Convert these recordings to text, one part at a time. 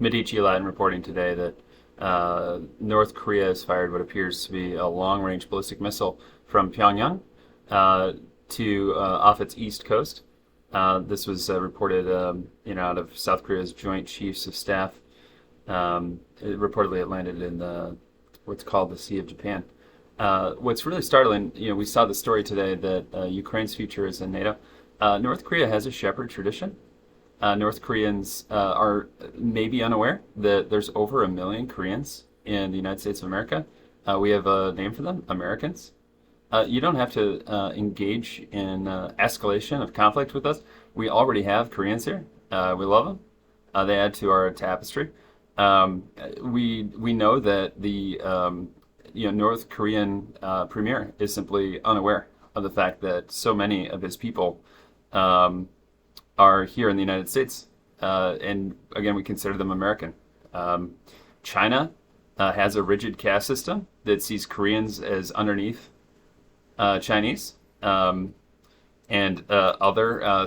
Medici Latin reporting today that North Korea has fired what appears to be a long-range ballistic missile from Pyongyang to off its east coast. This was reported, out of South Korea's Joint Chiefs of Staff. Reportedly, it landed in what's called the Sea of Japan. What's really startling, we saw the story today that Ukraine's future is in NATO. North Korea has a shepherd tradition. North Koreans are maybe unaware that there's over 1 million Koreans in the United States of America. We have a name for them, Americans. You don't have to engage in escalation of conflict with us. We already have Koreans here. We love them. They add to our tapestry. We know that the North Korean premier is simply unaware of the fact that so many of his people are here in the United States, and again, we consider them American. China has a rigid caste system that sees Koreans as underneath Chinese, and other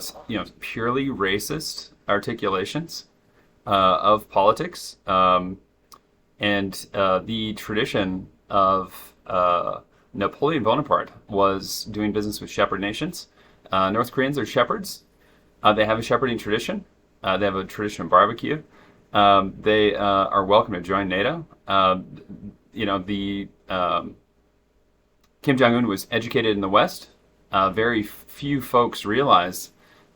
purely racist articulations of politics, and the tradition of Napoleon Bonaparte was doing business with shepherd nations. North Koreans are shepherds. They have a shepherding tradition. They have a tradition of barbecue. They are welcome to join NATO. Kim Jong-un was educated in the West. Very few folks realize,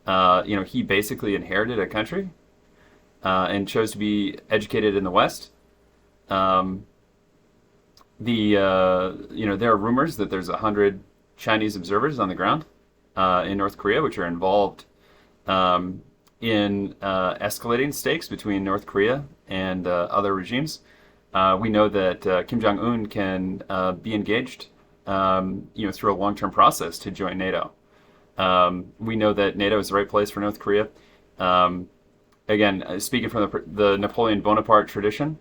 he basically inherited a country and chose to be educated in the West. There are rumors that there's 100 Chinese observers on the ground in North Korea, which are involved in escalating stakes between North Korea and other regimes. We know that Kim Jong-un can be engaged, through a long-term process to join NATO. We know that NATO is the right place for North Korea. Again, speaking from the Napoleon Bonaparte tradition,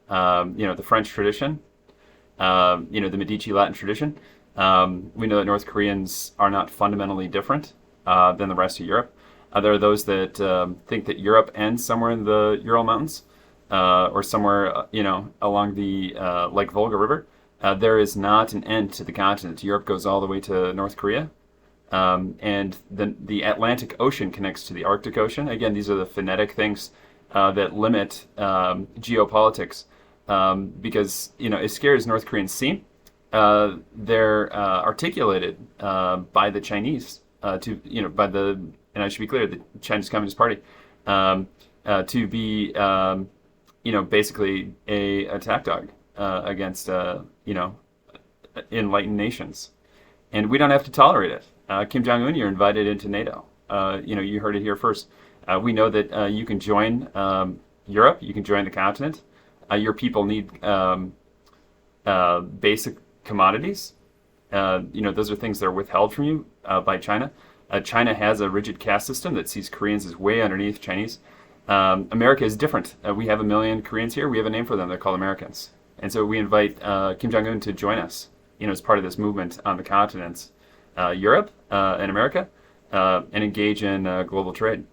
the French tradition, the Medici Latin tradition, we know that North Koreans are not fundamentally different than the rest of Europe. There are those that think that Europe ends somewhere in the Ural Mountains, or somewhere, along the Lake Volga River. There is not an end to the continent. Europe goes all the way to North Korea. And the Atlantic Ocean connects to the Arctic Ocean. Again, these are the phonetic things that limit geopolitics. Because, as scary as North Koreans seem, they're articulated by the Chinese, and I should be clear, the Chinese Communist Party, to be, basically a attack dog against, enlightened nations. And we don't have to tolerate it. Kim Jong-un, you're invited into NATO. You heard it here first. We know that you can join Europe, you can join the continent. Your people need basic commodities. Those are things that are withheld from you by China. China has a rigid caste system that sees Koreans as way underneath Chinese. America is different. We have 1 million Koreans here. We have a name for them. They're called Americans. And so we invite Kim Jong-un to join us, as part of this movement on the continents, Europe and America, and engage in global trade.